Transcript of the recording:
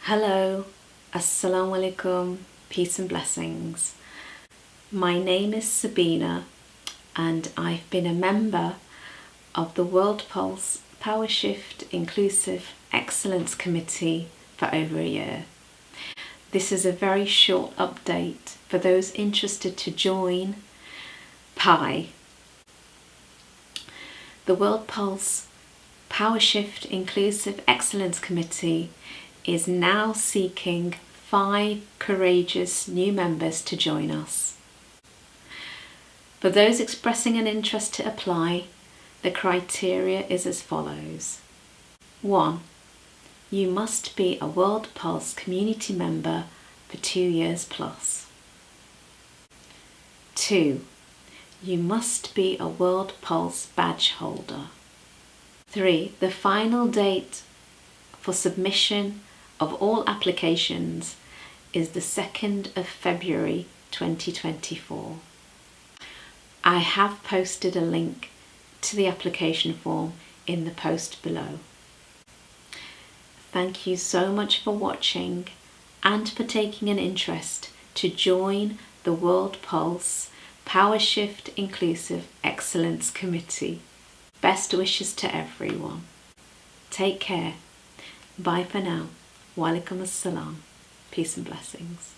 Hello, Assalaam Alaikum, peace and blessings. My name is Sabeena and I've been a member of the World Pulse Powershift Inclusive Excellence Committee for over a year. This is a very short update for those interested to join PI. The World Pulse Powershift Inclusive Excellence Committee is now seeking 5 courageous new members to join us. For those expressing an interest to apply, the criteria is as follows. 1. You must be a World Pulse community member for 2 years plus. 2. You must be a World Pulse badge holder. 3. The final date for submission of all applications is the 2nd of February 2024. I have posted a link to the application form in the post below. Thank you so much for watching and for taking an interest to join the World Pulse Powershift Inclusive Excellence Committee. Best wishes to everyone. Take care. Bye for now. Wa alaikum assalam. Peace and blessings.